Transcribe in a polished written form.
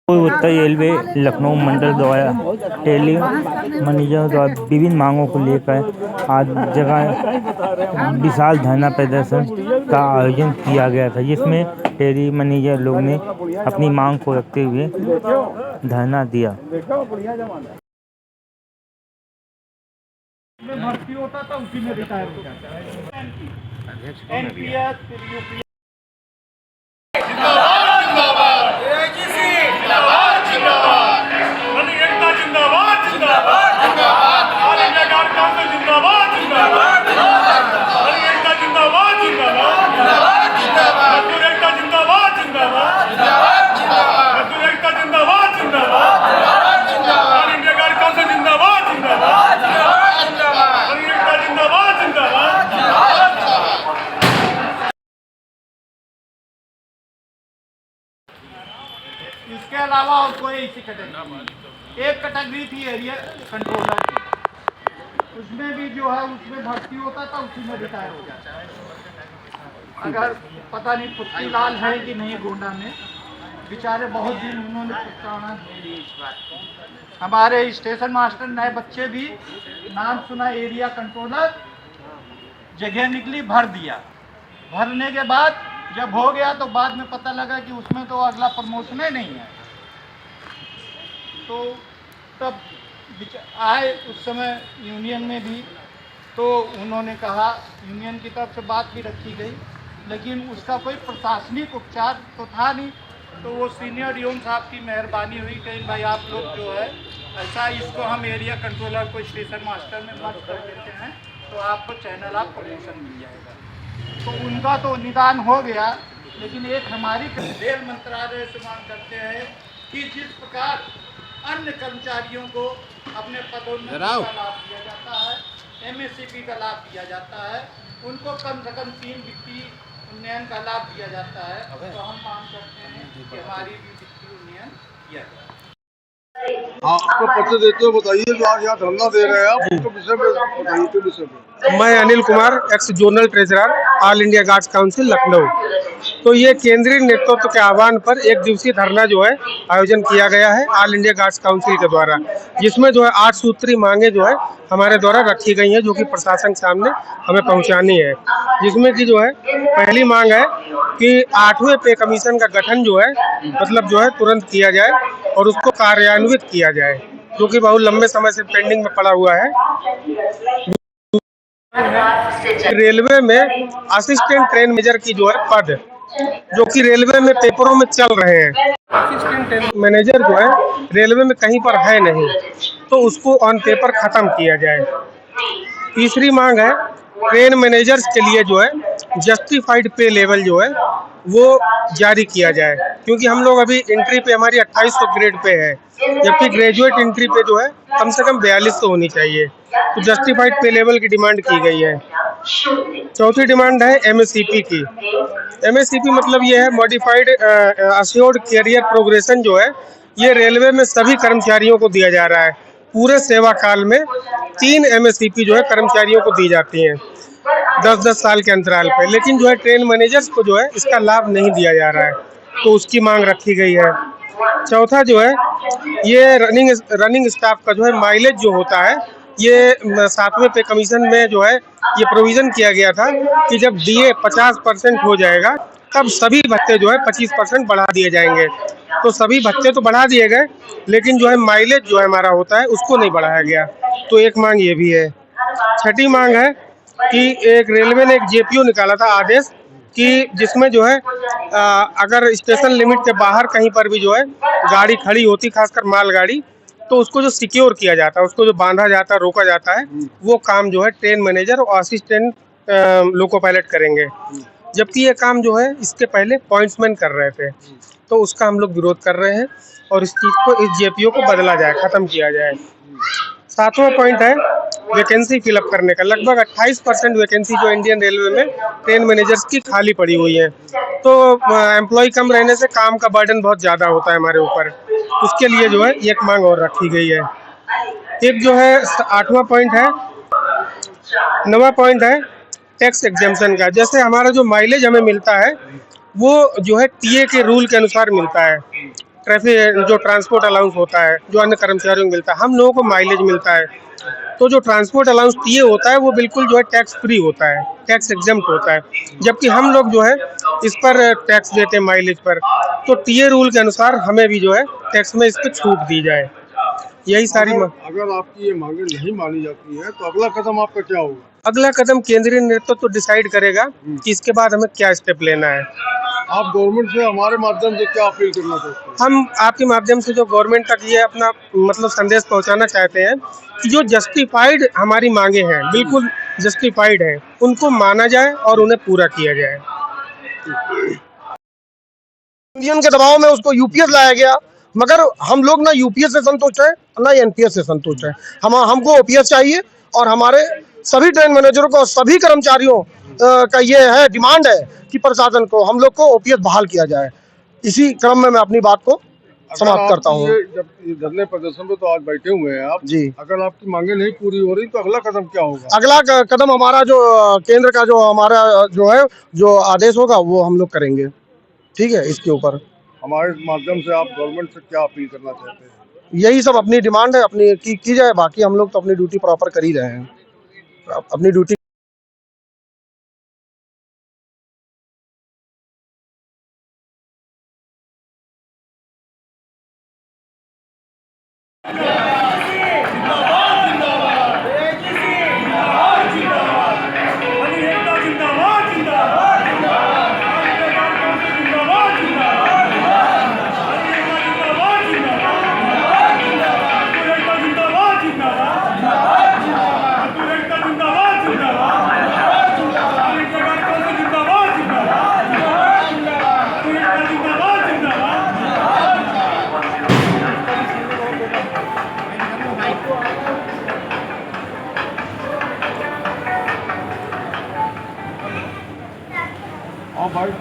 पूर्व उत्तर रेलवे लखनऊ मंडल द्वारा टेली मैनेजरों द्वारा विभिन्न मांगों को लेकर आज जगह विशाल धरना प्रदर्शन का आयोजन किया गया था, जिसमें टेली मैनेजर लोग ने अपनी मांग को रखते हुए धरना दिया। भर्ती होता था उसी में रिटायर हो जाता है। एनपीएस इसके अलावा और कोई ऐसी कैटेगरी, एक कैटेगरी थी एरिया कंट्रोलर की, उसमें भी जो है उसमें भर्ती होता था उसी में रिटायर हो जाता है। अगर पता नहीं पुत्री लाल है कि नहीं गोंडा में, बेचारे बहुत दिन उन्होंने प्रस्तावना दी इस बात। हमारे स्टेशन मास्टर नए बच्चे भी नाम सुना एरिया कंट्रोलर, जगह निकली भर दिया। भरने के बाद जब हो गया तो बाद में पता लगा कि उसमें तो अगला प्रमोशन ही नहीं है। तो तब आए उस समय यूनियन में भी, तो उन्होंने कहा, यूनियन की तरफ से बात भी रखी गई, लेकिन उसका कोई प्रशासनिक उपचार तो था नहीं। तो वो सीनियर यून साहब की मेहरबानी हुई कि भाई आप लोग जो है ऐसा, इसको हम एरिया कंट्रोलर को स्टेशन मास्टर में मर्ज कर देते हैं, तो आपको चैनल आप प्रमोशन मिल जाएगा। तो उनका तो निदान हो गया, लेकिन एक हमारी रेल मंत्रालय से मांग करते हैं कि जिस प्रकार अन्य कर्मचारियों को अपने पदोन्नति का लाभ दिया जाता है, एमएससीपी का लाभ दिया जाता है, उनको कम से कम 3 वित्तीय उन्नयन का लाभ दिया जाता है। तो हम मांग करते हैं कि हमारी भी वित्तीय उन्नयन किया जाए। आपको परिचय देते हो, बताइए जो आज यहाँ धरना दे रहे हैं आप, उसके विषय में बताइए के विषय में। मैं Anil Kumar, x zonal treasurer, all India guards council Lucknow. तो ये केंद्रीय नेतृत्व के आह्वान पर एक दिवसीय धरना जो है आयोजन किया गया है ऑल इंडिया गार्ड्स काउंसिल के द्वारा, जिसमें जो है 8 सूत्री मांगे जो है हमारे द्वारा रखी गई हैं, जो कि प्रशासन के सामने हमें पहुंचानी है। जिसमें कि जो है पहली मांग है कि 8वें पे कमीशन का गठन जो है मतलब जो है तुरंत किया जाए और उसको कार्यान्वित किया जाए, जो कि बहुत लंबे समय से पेंडिंग में पड़ा हुआ है। रेलवे में असिस्टेंट ट्रेन मैनेजर की जो है पद, जो कि रेलवे में पेपरों में चल रहे हैं, असिस्टेंट ट्रेन मैनेजर जो है रेलवे में कहीं पर है नहीं, तो उसको ऑन पेपर खत्म किया जाए। तीसरी मांग है ट्रेन मैनेजर्स के लिए जो है जस्टिफाइड पे लेवल जो है वो जारी किया जाए, क्योंकि हम लोग अभी एंट्री पे हमारी 2800 ग्रेड पे है, जबकि ग्रेजुएट एंट्री पे जो है कम से कम 4200 होनी चाहिए। तो जस्टिफाइड पे लेवल की डिमांड की गई है। चौथी डिमांड है एमएससीपी की। एमएससीपी मतलब ये है मॉडिफाइड अश्योर्ड कैरियर प्रोग्रेशन, जो है ये रेलवे में सभी कर्मचारियों को दिया जा रहा है। पूरे सेवा काल में 3 एमएससीपी जो है कर्मचारियों को दी जाती हैं 10-10 साल के अंतराल पे, लेकिन जो है ट्रेन मैनेजर्स को जो है इसका लाभ नहीं दिया जा रहा है, तो उसकी मांग रखी गई है। चौथा जो है ये रनिंग स्टाफ का जो है माइलेज जो होता है, ये 7वें पे कमीशन में जो है ये प्रोविज़न किया गया था कि जब डीए 50% हो जाएगा तब सभी भत्ते जो है 25% बढ़ा दिए जाएंगे। तो सभी भत्ते तो बढ़ा दिए गए, लेकिन जो है माइलेज जो है हमारा होता है उसको नहीं बढ़ाया गया, तो एक मांग ये भी है। छठी मांग है कि एक रेलवे ने एक जेपीओ निकाला था आदेश कि जिसमें जो है अगर स्टेशन लिमिट के बाहर कहीं पर भी जो है गाड़ी खड़ी होती, खासकर मालगाड़ी, तो उसको जो सिक्योर किया जाता है, उसको जो बांधा जाता है, रोका जाता है, वो काम जो है ट्रेन मैनेजर और असिस्टेंट लोको पायलट करेंगे, जबकि ये काम जो है इसके पहले पॉइंट्समैन कर रहे थे। तो उसका हम लोग विरोध कर रहे हैं और इस चीज़ को, इस जेपीओ को बदला जाए, ख़त्म किया जाए। 7वां पॉइंट है वैकेंसी फिलअप करने का। लगभग 28% वैकेंसी जो इंडियन रेलवे में ट्रेन मैनेजर्स की खाली पड़ी हुई है, तो एम्प्लॉय कम रहने से काम का बर्डन बहुत ज़्यादा होता है हमारे ऊपर। उसके लिए जो है एक मांग और रखी गई है। एक जो है 8वां पॉइंट है, 9वां पॉइंट है टैक्स एग्जेम्पशन का। जैसे हमारा जो माइलेज हमें मिलता है वो जो है टीए के रूल के अनुसार मिलता है, ट्रैफिक जो ट्रांसपोर्ट अलाउंस होता है, जो अन्य कर्मचारियों को मिलता है, हम लोगों को माइलेज मिलता है। तो जो ट्रांसपोर्ट अलाउंस टीए होता है वो बिल्कुल जो है टैक्स फ्री होता है, टैक्स एग्जम्प्ट होता है, जबकि हम लोग जो है इस पर टैक्स देते हैं माइलेज पर। तो टीए रूल के अनुसार हमें भी जो है टैक्स में इस पर छूट दी जाए, यही सारी अगर आपकी ये मांगे नहीं मानी जाती है तो अगला कदम आपका क्या होगा? अगला कदम केंद्रीय नेतृत्व तो डिसाइड करेगा कि इसके बाद हमें क्या स्टेप लेना है। आप गवर्नमेंट से हमारे माध्यम से क्या अपील करना चाहते हैं? हम आपके माध्यम से जो गवर्नमेंट तक ये अपना मतलब संदेश पहुंचाना चाहते हैं कि जो जस्टिफाइड हमारी मांगे हैं, बिल्कुल जस्टिफाइड हैं, उनको माना जाए और उन्हें पूरा किया जाए। यूनियन के दबाव में उसको यूपीएस लाया गया, मगर हम लोग ना यूपीएस से संतुष्ट है ना एनपीएस से संतुष्ट है। हमको ओपीएस चाहिए और हमारे सभी ट्रेन मैनेजरों को, सभी कर्मचारियों का ये है डिमांड है कि प्रशासन को, हम लोग को ओपीएस बहाल किया जाए। इसी क्रम में मैं अपनी बात को समाप्त करता हूँ। जब ये धरने प्रदर्शन पे तो आज बैठे हुए हैं आप जी, अगर आपकी मांगे नहीं पूरी हो रही तो अगला कदम क्या होगा? अगला कदम हमारा जो केंद्र का जो हमारा जो है जो आदेश होगा वो हम लोग करेंगे। ठीक है, इसके ऊपर हमारे माध्यम से आप गवर्नमेंट से क्या अपील करना चाहते हैं? यही सब अपनी डिमांड है, अपनी की जाए। बाकी हम लोग तो अपनी ड्यूटी प्रॉपर कर ही रहे हैं, अपनी ड्यूटी हाँ भाई